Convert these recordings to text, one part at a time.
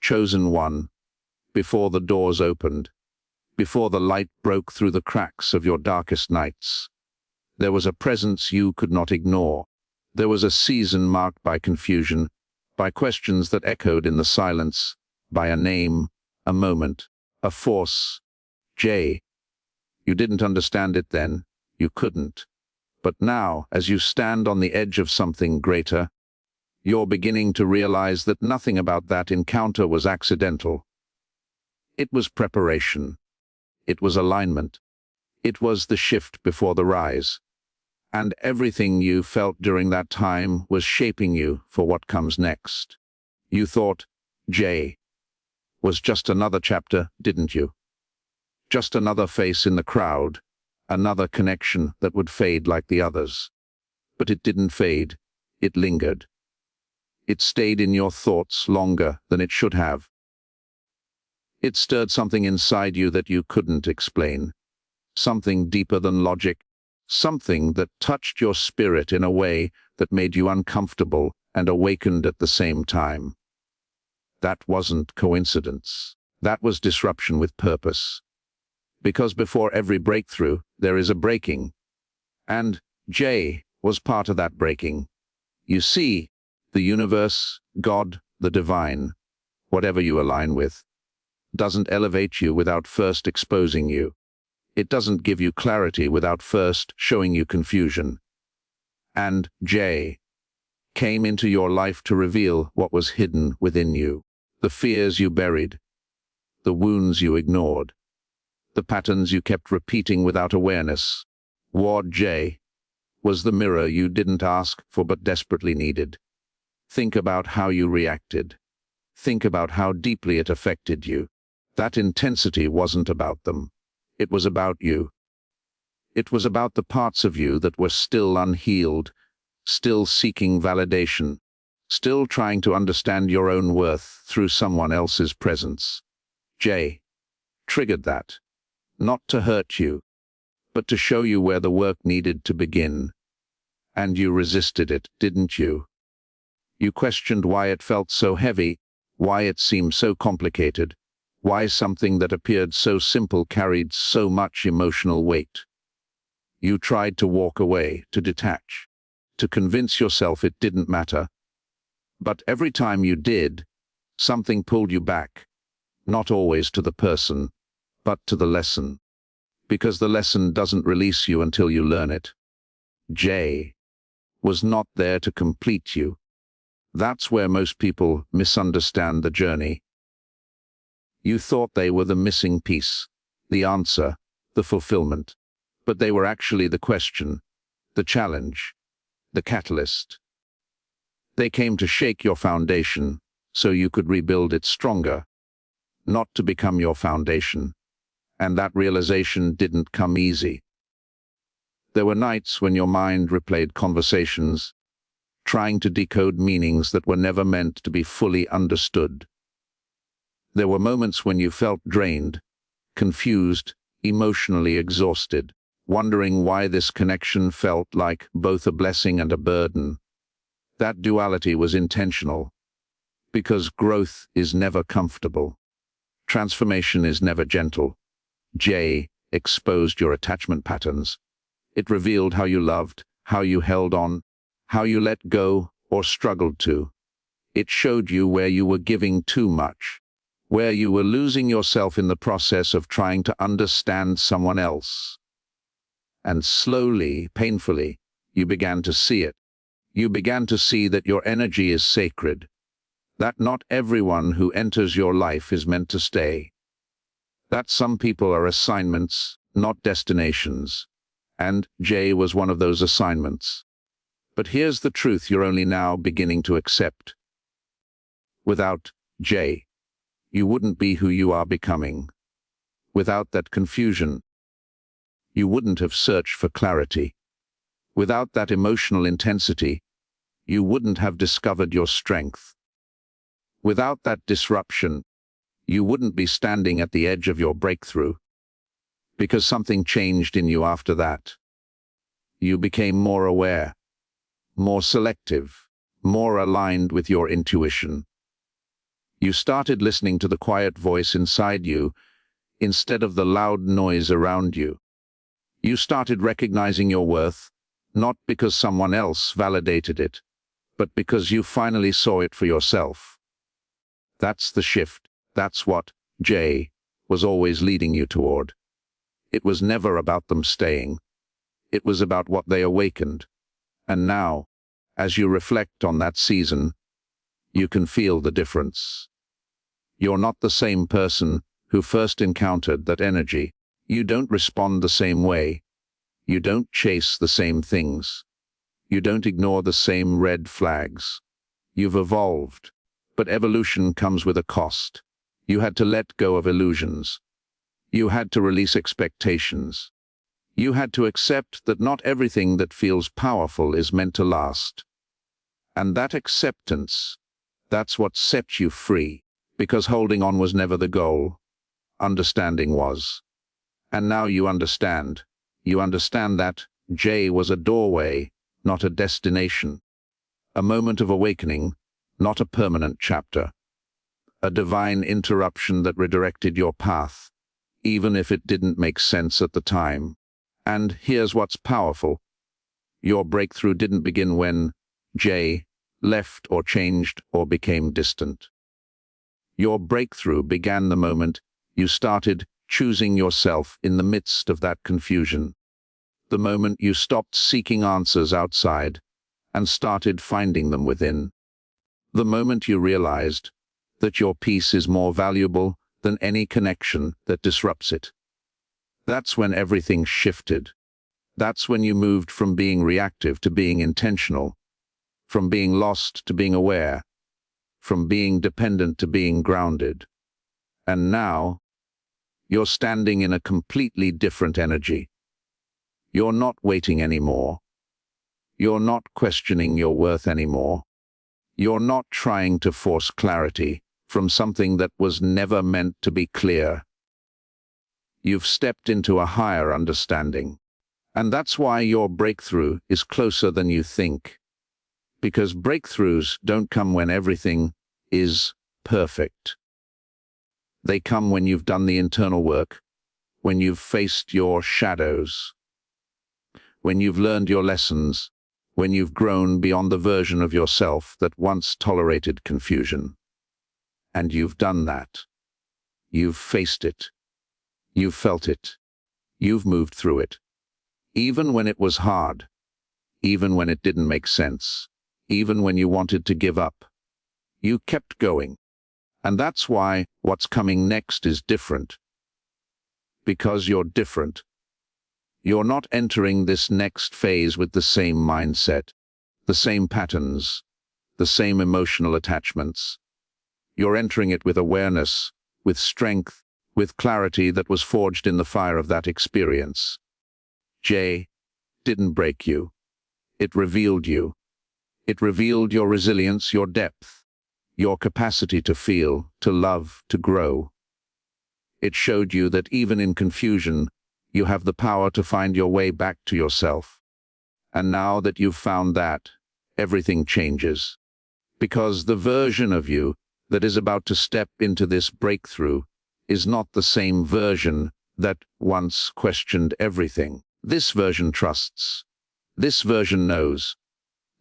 chosen one, before the doors opened, before the light broke through the cracks of your darkest nights. There was a presence you could not ignore. There was a season marked by confusion, by questions that echoed in the silence, by a name, a moment, a force. Jay. You didn't understand it then. You couldn't. But now, as you stand on the edge of something greater, you're beginning to realize that nothing about that encounter was accidental. It was preparation. It was alignment. It was the shift before the rise. And everything you felt during that time was shaping you for what comes next. You thought, Jay was just another chapter, didn't you? Just another face in the crowd, another connection that would fade like the others. But it didn't fade, it lingered. It stayed in your thoughts longer than it should have. It stirred something inside you that you couldn't explain, something deeper than logic, something that touched your spirit in a way that made you uncomfortable and awakened at the same time. That wasn't coincidence. That was disruption with purpose. Because before every breakthrough, there is a breaking. And Jay was part of that breaking. You see, the universe, God, the divine, whatever you align with, doesn't elevate you without first exposing you. It doesn't give you clarity without first showing you confusion. And Jay came into your life to reveal what was hidden within you, the fears you buried, the wounds you ignored, the patterns you kept repeating without awareness. Ward Jay was the mirror you didn't ask for but desperately needed. Think about how you reacted. Think about how deeply it affected you. That intensity wasn't about them. It was about you. It was about the parts of you that were still unhealed, still seeking validation, still trying to understand your own worth through someone else's presence. Jay triggered that, not to hurt you, but to show you where the work needed to begin. And you resisted it, didn't you? You questioned why it felt so heavy, why it seemed so complicated, why something that appeared so simple carried so much emotional weight. You tried to walk away, to detach, to convince yourself it didn't matter. But every time you did, something pulled you back, not always to the person, but to the lesson. Because the lesson doesn't release you until you learn it. Jay was not there to complete you. That's where most people misunderstand the journey. You thought they were the missing piece, the answer, the fulfillment. But they were actually the question, the challenge, the catalyst. They came to shake your foundation so you could rebuild it stronger, not to become your foundation. And that realization didn't come easy. There were nights when your mind replayed conversations, trying to decode meanings that were never meant to be fully understood. There were moments when you felt drained, confused, emotionally exhausted, wondering why this connection felt like both a blessing and a burden. That duality was intentional, because growth is never comfortable. Transformation is never gentle. Jay exposed your attachment patterns. It revealed how you loved, how you held on, how you let go or struggled to. It showed you where you were giving too much, where you were losing yourself in the process of trying to understand someone else. And slowly, painfully, you began to see it. You began to see that your energy is sacred, that not everyone who enters your life is meant to stay, that some people are assignments, not destinations. And Jay was one of those assignments. But here's the truth you're only now beginning to accept. Without Jay, you wouldn't be who you are becoming. Without that confusion, you wouldn't have searched for clarity. Without that emotional intensity, you wouldn't have discovered your strength. Without that disruption, you wouldn't be standing at the edge of your breakthrough. Because something changed in you after that. You became more aware, more selective, more aligned with your intuition. You started listening to the quiet voice inside you instead of the loud noise around you. You started recognizing your worth, not because someone else validated it, but because you finally saw it for yourself. That's the shift. That's what Jay was always leading you toward. It was never about them staying. It was about what they awakened. And now, as you reflect on that season, you can feel the difference. You're not the same person who first encountered that energy. You don't respond the same way. You don't chase the same things. You don't ignore the same red flags. You've evolved, but evolution comes with a cost. You had to let go of illusions. You had to release expectations. You had to accept that not everything that feels powerful is meant to last. And that acceptance, that's what set you free, because holding on was never the goal. Understanding was. And now you understand. You understand that Jay was a doorway, not a destination. A moment of awakening, not a permanent chapter. A divine interruption that redirected your path, even if it didn't make sense at the time. And here's what's powerful. Your breakthrough didn't begin when Jay left or changed or became distant. Your breakthrough began the moment you started choosing yourself in the midst of that confusion. The moment you stopped seeking answers outside and started finding them within. The moment you realized that your peace is more valuable than any connection that disrupts it. That's when everything shifted. That's when you moved from being reactive to being intentional, from being lost to being aware, from being dependent to being grounded. And now, you're standing in a completely different energy. You're not waiting anymore. You're not questioning your worth anymore. You're not trying to force clarity from something that was never meant to be clear. You've stepped into a higher understanding. And that's why your breakthrough is closer than you think. Because breakthroughs don't come when everything is perfect. They come when you've done the internal work, when you've faced your shadows, when you've learned your lessons, when you've grown beyond the version of yourself that once tolerated confusion. And you've done that. You've faced it. You've felt it. You've moved through it. Even when it was hard. Even when it didn't make sense. Even when you wanted to give up. You kept going. And that's why what's coming next is different. Because you're different. You're not entering this next phase with the same mindset, the same patterns, the same emotional attachments. You're entering it with awareness, with strength, with clarity that was forged in the fire of that experience. Jay didn't break you. It revealed you. It revealed your resilience, your depth, your capacity to feel, to love, to grow. It showed you that even in confusion, you have the power to find your way back to yourself. And now that you've found that, everything changes. Because the version of you that is about to step into this breakthrough is not the same version that once questioned everything. This version trusts. This version knows.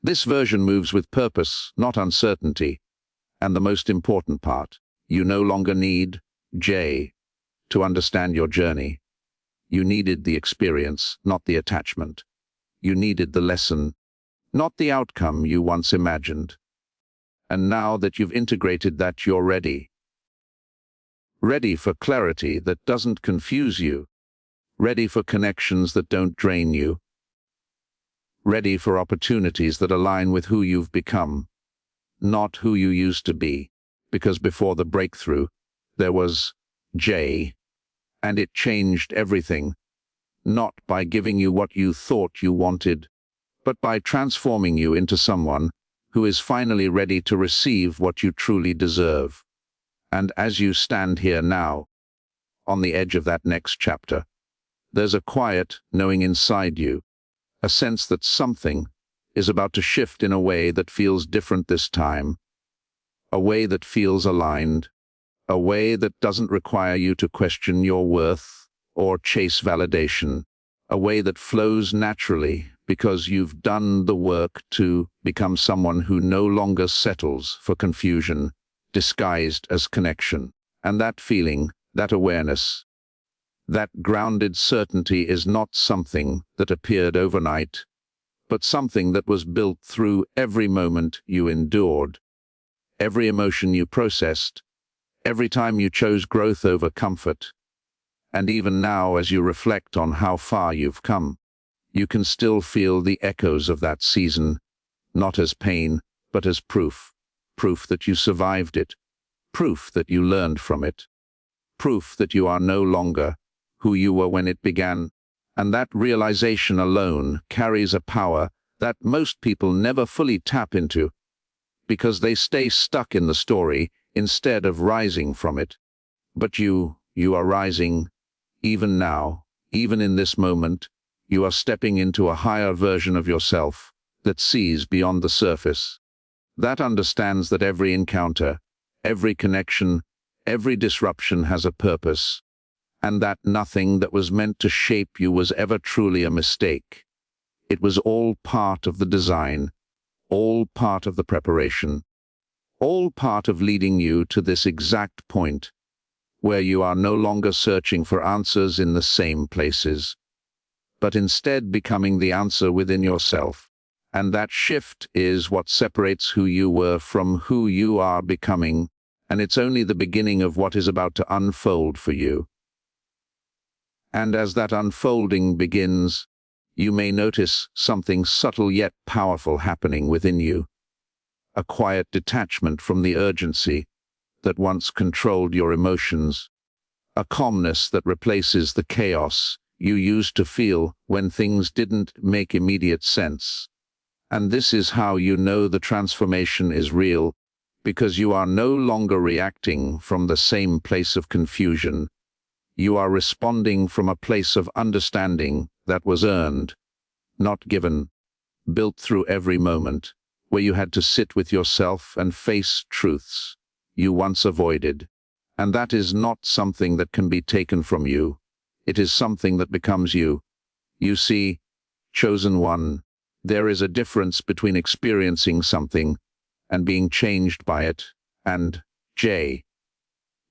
This version moves with purpose, not uncertainty. And the most important part, you no longer need Jay to understand your journey. You needed the experience, not the attachment. You needed the lesson, not the outcome you once imagined. And now that you've integrated that, you're ready. Ready for clarity that doesn't confuse you. Ready for connections that don't drain you. Ready for opportunities that align with who you've become, not who you used to be. Because before the breakthrough, there was Jay. And it changed everything, not by giving you what you thought you wanted, but by transforming you into someone who is finally ready to receive what you truly deserve. And as you stand here now, on the edge of that next chapter, there's a quiet knowing inside you, a sense that something is about to shift in a way that feels different this time. a way that feels aligned, a way that doesn't require you to question your worth or chase validation, a way that flows naturally because you've done the work to become someone who no longer settles for confusion, disguised as connection. And that feeling, that awareness, that grounded certainty is not something that appeared overnight, but something that was built through every moment you endured, every emotion you processed, every time you chose growth over comfort. And even now, as you reflect on how far you've come, you can still feel the echoes of that season, not as pain, but as proof. Proof that you survived it, proof that you learned from it, proof that you are no longer who you were when it began. And that realization alone carries a power that most people never fully tap into, because they stay stuck in the story instead of rising from it. But you are rising, even now, even in this moment. You are stepping into a higher version of yourself that sees beyond the surface, that understands that every encounter, every connection, every disruption has a purpose, and that nothing that was meant to shape you was ever truly a mistake. It was all part of the design, all part of the preparation, all part of leading you to this exact point where you are no longer searching for answers in the same places, but instead becoming the answer within yourself. And that shift is what separates who you were from who you are becoming, and it's only the beginning of what is about to unfold for you. And as that unfolding begins, you may notice something subtle yet powerful happening within you, a quiet detachment from the urgency that once controlled your emotions, a calmness that replaces the chaos you used to feel when things didn't make immediate sense. And this is how you know the transformation is real, because you are no longer reacting from the same place of confusion. You are responding from a place of understanding that was earned, not given, built through every moment, where you had to sit with yourself and face truths you once avoided. And that is not something that can be taken from you. It is something that becomes you. You see, chosen one, there is a difference between experiencing something and being changed by it. And J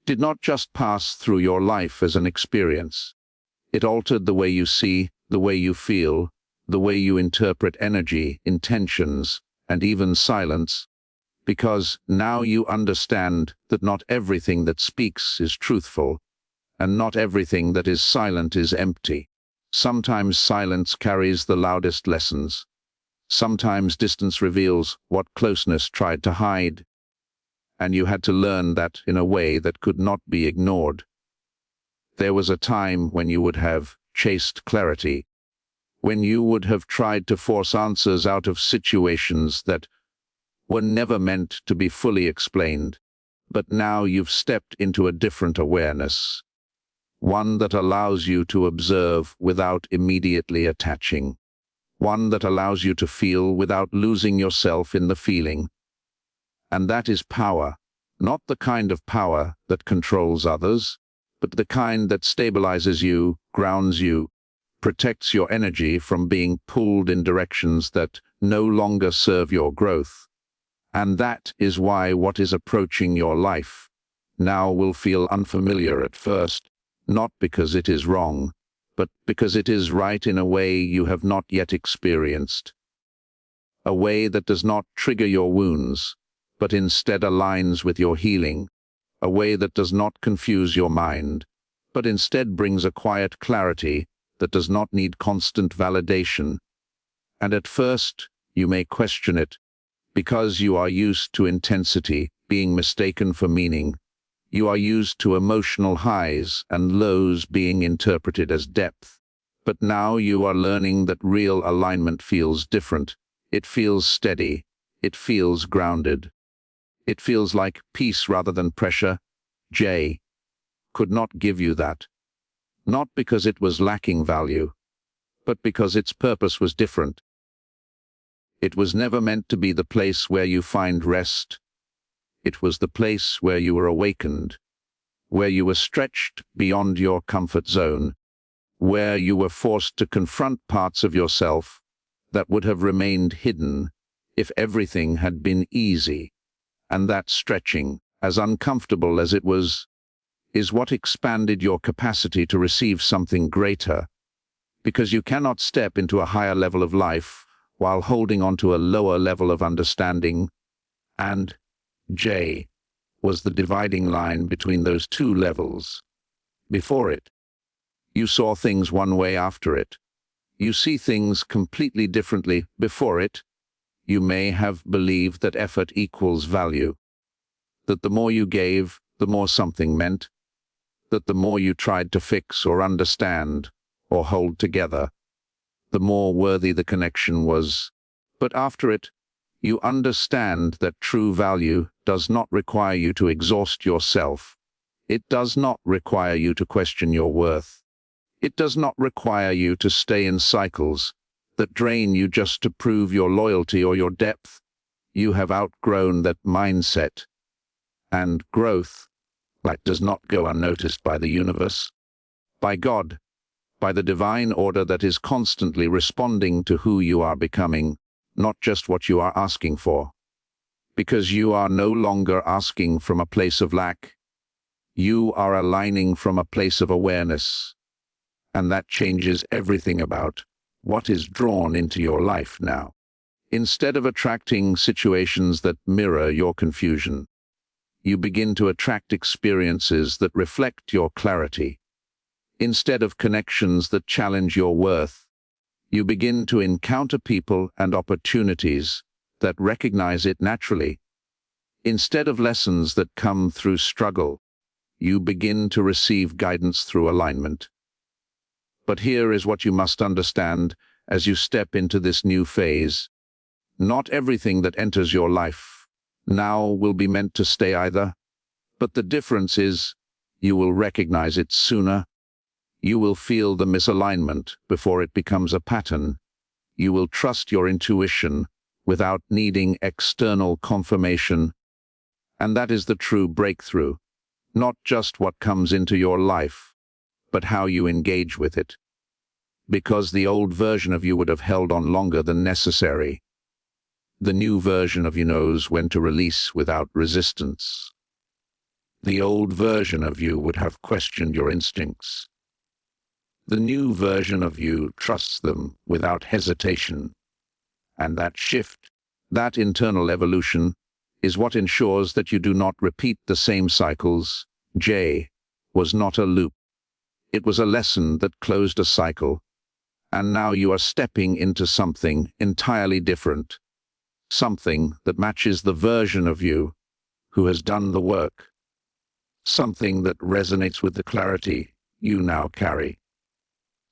did not just pass through your life as an experience. It altered the way you see, the way you feel, the way you interpret energy, intentions, and even silence, because now you understand that not everything that speaks is truthful, and not everything that is silent is empty. Sometimes silence carries the loudest lessons. Sometimes distance reveals what closeness tried to hide, and you had to learn that in a way that could not be ignored. There was a time when you would have chased clarity, when you would have tried to force answers out of situations that were never meant to be fully explained. But now you've stepped into a different awareness, one that allows you to observe without immediately attaching, one that allows you to feel without losing yourself in the feeling. And that is power, not the kind of power that controls others, but the kind that stabilizes you, grounds you, protects your energy from being pulled in directions that no longer serve your growth. And that is why what is approaching your life now will feel unfamiliar at first, not because it is wrong, but because it is right in a way you have not yet experienced. A way that does not trigger your wounds, but instead aligns with your healing. A way that does not confuse your mind, but instead brings a quiet clarity that does not need constant validation. And at first, you may question it, because you are used to intensity being mistaken for meaning. You are used to emotional highs and lows being interpreted as depth. But now you are learning that real alignment feels different. It feels steady. It feels grounded. It feels like peace rather than pressure. J could not give you that. Not because it was lacking value, but because its purpose was different. It was never meant to be the place where you find rest. It was the place where you were awakened, where you were stretched beyond your comfort zone, where you were forced to confront parts of yourself that would have remained hidden if everything had been easy. And that stretching, as uncomfortable as it was, is what expanded your capacity to receive something greater, because you cannot step into a higher level of life while holding on to a lower level of understanding, and J was the dividing line between those two levels. Before it, you saw things one way. After it, you see things completely differently. Before it, you may have believed that effort equals value, that the more you gave, the more something meant, that the more you tried to fix or understand or hold together, the more worthy the connection was. But after it, you understand that true value does not require you to exhaust yourself. It does not require you to question your worth. It does not require you to stay in cycles that drain you just to prove your loyalty or your depth. You have outgrown that mindset. And growth, does not go unnoticed by the universe, by God, by the divine order that is constantly responding to who you are becoming, not just what you are asking for. Because you are no longer asking from a place of lack. You are aligning from a place of awareness. And that changes everything about what is drawn into your life now. Instead of attracting situations that mirror your confusion, you begin to attract experiences that reflect your clarity. Instead of connections that challenge your worth, you begin to encounter people and opportunities that recognize it naturally. Instead of lessons that come through struggle, you begin to receive guidance through alignment. But here is what you must understand as you step into this new phase. Not everything that enters your life now will be meant to stay either, but the difference is you will recognize it sooner. You will feel the misalignment before it becomes a pattern. You will trust your intuition without needing external confirmation. And that is the true breakthrough, not just what comes into your life, but how you engage with it. Because the old version of you would have held on longer than necessary. The new version of you knows when to release without resistance. The old version of you would have questioned your instincts. The new version of you trusts them without hesitation. And that shift, that internal evolution, is what ensures that you do not repeat the same cycles. J was not a loop. It was a lesson that closed a cycle. And now you are stepping into something entirely different. Something that matches the version of you who has done the work. Something that resonates with the clarity you now carry.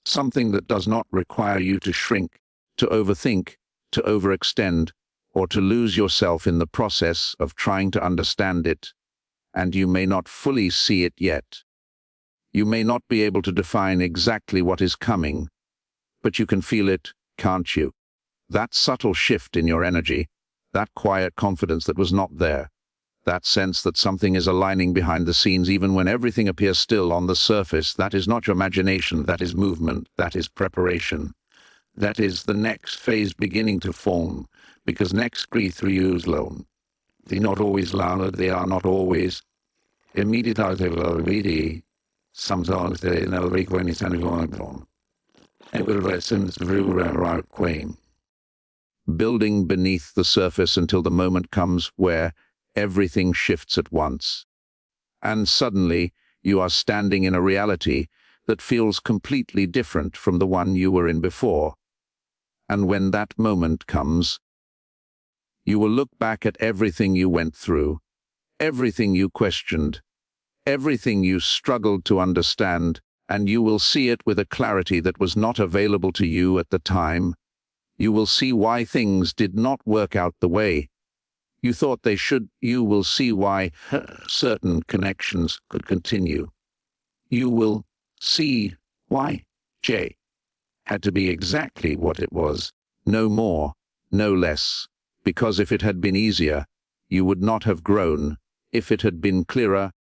Something that does not require you to shrink, to overthink, to overextend, or to lose yourself in the process of trying to understand it. And you may not fully see it yet. You may not be able to define exactly what is coming, but you can feel it, can't you? That subtle shift in your energy, that quiet confidence that was not there, that sense that something is aligning behind the scenes even when everything appears still on the surface, that is not your imagination, that is movement, that is preparation. That is the next phase beginning to form, because next 3 years alone. They're not always loud, they are not always immediately. Sometimes they know when it's going on. It will listen to right queen. Building beneath the surface until the moment comes where everything shifts at once. And suddenly, you are standing in a reality that feels completely different from the one you were in before. And when that moment comes, you will look back at everything you went through, everything you questioned, everything you struggled to understand, and you will see it with a clarity that was not available to you at the time. You will see why things did not work out the way you thought they should. You will see why certain connections could continue. You will see why J had to be exactly what it was, no more, no less, because if it had been easier, you would not have grown, if it had been clearer.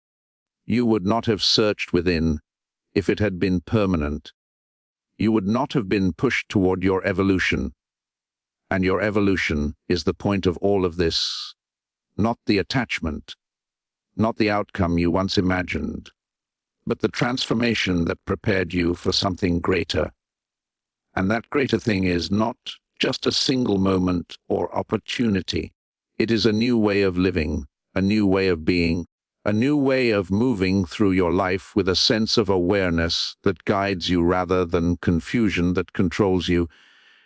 You would not have searched within if it had been permanent. You would not have been pushed toward your evolution. And your evolution is the point of all of this, not the attachment, not the outcome you once imagined, but the transformation that prepared you for something greater. And that greater thing is not just a single moment or opportunity. It is a new way of living, a new way of being, a new way of moving through your life with a sense of awareness that guides you rather than confusion that controls you.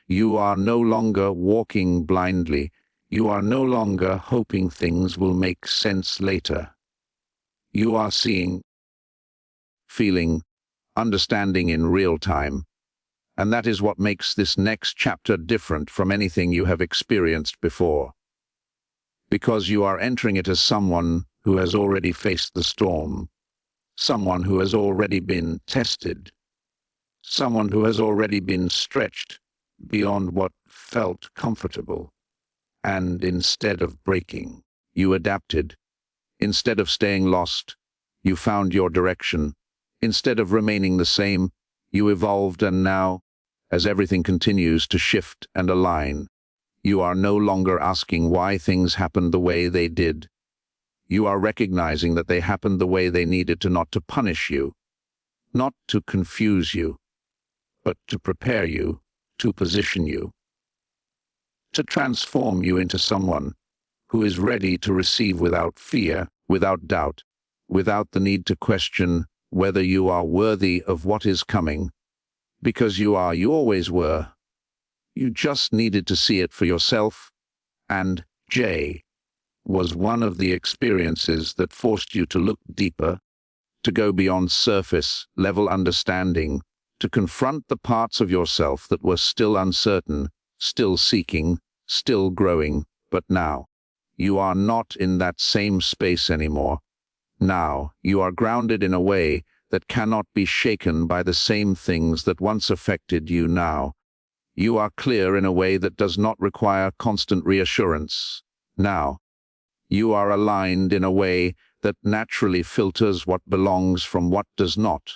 You are no longer walking blindly. You are no longer hoping things will make sense later. You are seeing, feeling, understanding in real time. And that is what makes this next chapter different from anything you have experienced before. Because you are entering it as someone who has already faced the storm, someone who has already been tested, someone who has already been stretched beyond what felt comfortable. And instead of breaking, you adapted. Instead of staying lost, you found your direction. Instead of remaining the same, you evolved, and now, as everything continues to shift and align, you are no longer asking why things happened the way they did. You are recognizing that they happened the way they needed to, not to punish you, not to confuse you, but to prepare you, to position you, to transform you into someone who is ready to receive without fear, without doubt, without the need to question whether you are worthy of what is coming. Because you are, you always were. You just needed to see it for yourself, and Jay was one of the experiences that forced you to look deeper, to go beyond surface-level understanding, to confront the parts of yourself that were still uncertain, still seeking, still growing. But now, you are not in that same space anymore. Now, you are grounded in a way that cannot be shaken by the same things that once affected you now. You are clear in a way that does not require constant reassurance. Now, you are aligned in a way that naturally filters what belongs from what does not.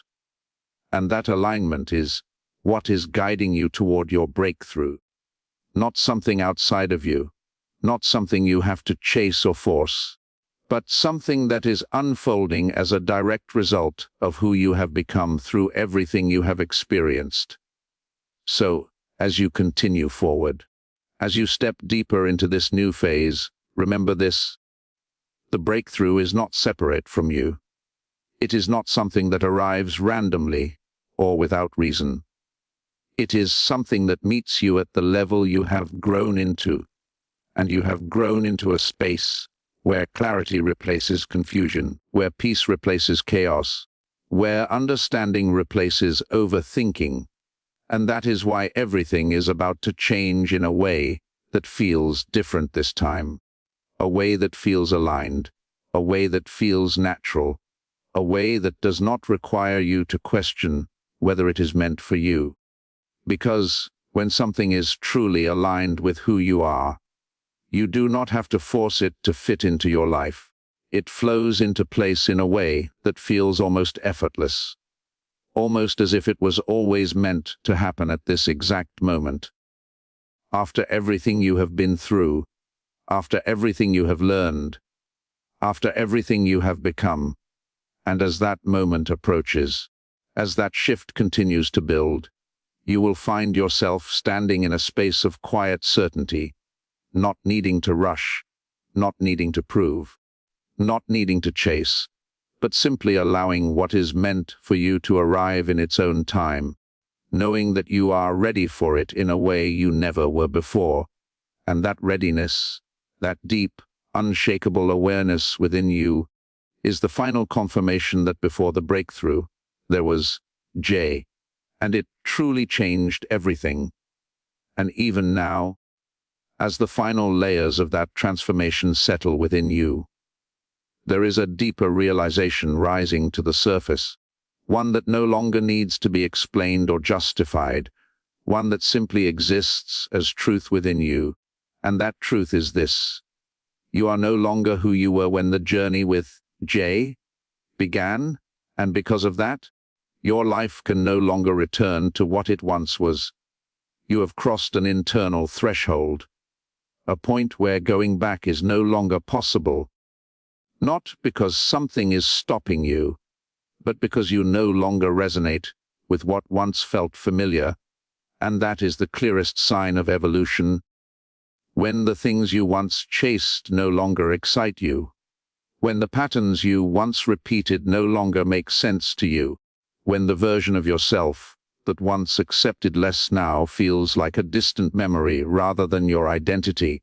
And that alignment is what is guiding you toward your breakthrough. Not something outside of you, not something you have to chase or force, but something that is unfolding as a direct result of who you have become through everything you have experienced. So, as you continue forward, as you step deeper into this new phase, remember this: the breakthrough is not separate from you. It is not something that arrives randomly or without reason. It is something that meets you at the level you have grown into, and you have grown into a space where clarity replaces confusion, where peace replaces chaos, where understanding replaces overthinking. And that is why everything is about to change in a way that feels different this time. A way that feels aligned, a way that feels natural, a way that does not require you to question whether it is meant for you. Because when something is truly aligned with who you are, you do not have to force it to fit into your life. It flows into place in a way that feels almost effortless, almost as if it was always meant to happen at this exact moment. After everything you have been through, after everything you have learned, after everything you have become, and as that moment approaches, as that shift continues to build, you will find yourself standing in a space of quiet certainty, not needing to rush, not needing to prove, not needing to chase, but simply allowing what is meant for you to arrive in its own time, knowing that you are ready for it in a way you never were before. And that readiness, that deep, unshakable awareness within you, is the final confirmation that before the breakthrough, there was Jay, and it truly changed everything. And even now, as the final layers of that transformation settle within you, there is a deeper realization rising to the surface, one that no longer needs to be explained or justified, one that simply exists as truth within you. And that truth is this: You are no longer who you were when the journey with J began, and because of that, your life can no longer return to what it once was. You have crossed an internal threshold, a point where going back is no longer possible, not because something is stopping you, but because you no longer resonate with what once felt familiar, and that is the clearest sign of evolution. When the things you once chased no longer excite you, when the patterns you once repeated no longer make sense to you, when the version of yourself that once accepted less now feels like a distant memory rather than your identity.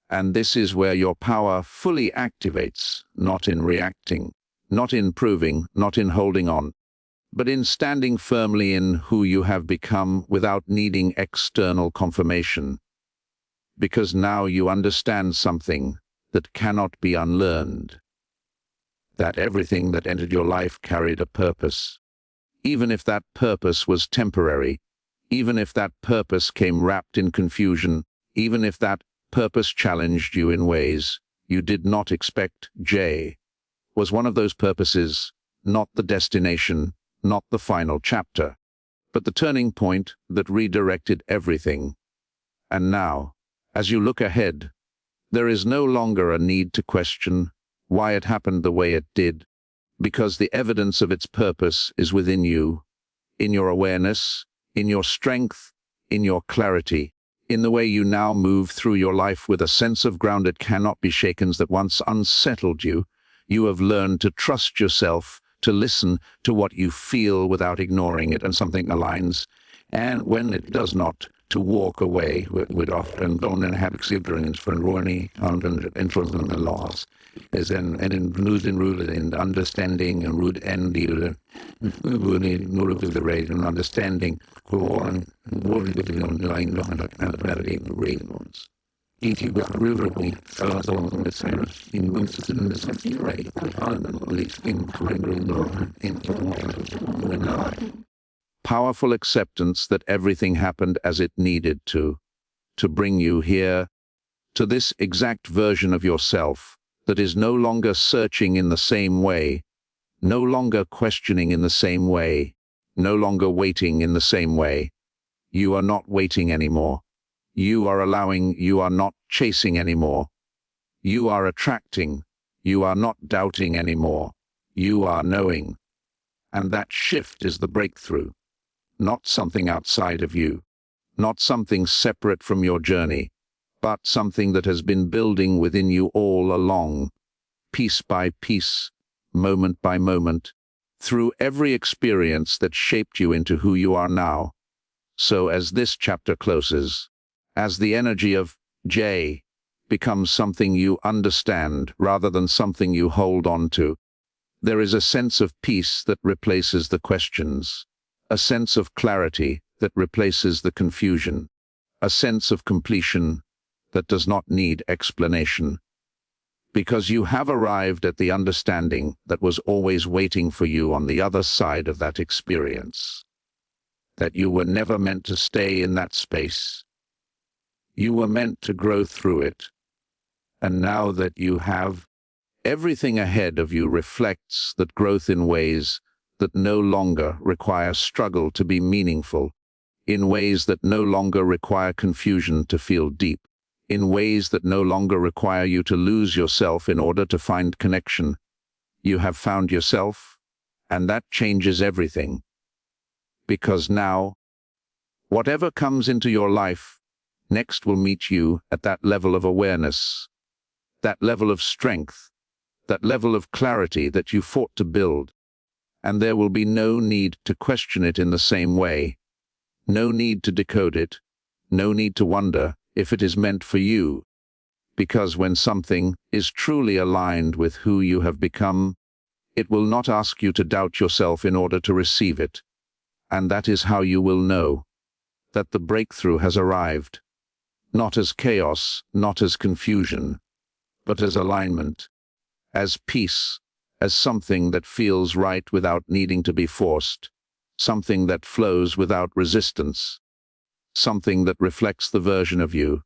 And this is where your power fully activates, not in reacting, not in proving, not in holding on, but in standing firmly in who you have become without needing external confirmation. Because now you understand something that cannot be unlearned. That everything that entered your life carried a purpose. Even if that purpose was temporary, even if that purpose came wrapped in confusion, even if that purpose challenged you in ways you did not expect, J was one of those purposes, not the destination, not the final chapter, but the turning point that redirected everything. And now, as you look ahead, there is no longer a need to question why it happened the way it did, because the evidence of its purpose is within you, in your awareness, in your strength, in your clarity, in the way you now move through your life with a sense of ground that cannot be shaken that once unsettled you. You have learned to trust yourself, to listen to what you feel without ignoring it and something aligns, and when it does not, to walk away with often don't have ignorance from Rooney and influence on the laws. Is in losing rule in understanding and root and the rate and understanding for and living on the line and rain ones. If you got riverly, fellows on the same in winter in the city rate, at least in powerful acceptance that everything happened as it needed to bring you here, to this exact version of yourself that is no longer searching in the same way, no longer questioning in the same way, no longer waiting in the same way. You are not waiting anymore. You are allowing, you are not chasing anymore. You are attracting, you are not doubting anymore. You are knowing. And that shift is the breakthrough. Not something outside of you, not something separate from your journey, but something that has been building within you all along, piece by piece, moment by moment, through every experience that shaped you into who you are now. So as this chapter closes, as the energy of J becomes something you understand rather than something you hold on to, there is a sense of peace that replaces the questions, a sense of clarity that replaces the confusion, a sense of completion that does not need explanation. Because you have arrived at the understanding that was always waiting for you on the other side of that experience. That you were never meant to stay in that space. You were meant to grow through it. And now that you have, everything ahead of you reflects that growth in ways that no longer require struggle to be meaningful, in ways that no longer require confusion to feel deep, in ways that no longer require you to lose yourself in order to find connection. You have found yourself, and that changes everything. Because now, whatever comes into your life, next will meet you at that level of awareness, that level of strength, that level of clarity that you fought to build. And there will be no need to question it in the same way, no need to decode it, no need to wonder if it is meant for you, because when something is truly aligned with who you have become, it will not ask you to doubt yourself in order to receive it, and that is how you will know that the breakthrough has arrived, not as chaos, not as confusion, but as alignment, as peace, as something that feels right without needing to be forced, something that flows without resistance, something that reflects the version of you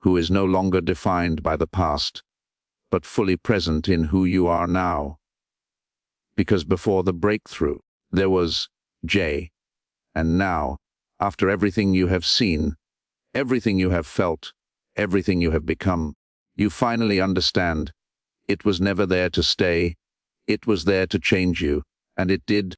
who is no longer defined by the past, but fully present in who you are now. Because before the breakthrough, there was Jay, and now, after everything you have seen, everything you have felt, everything you have become, you finally understand it was never there to stay, it was there to change you, and it did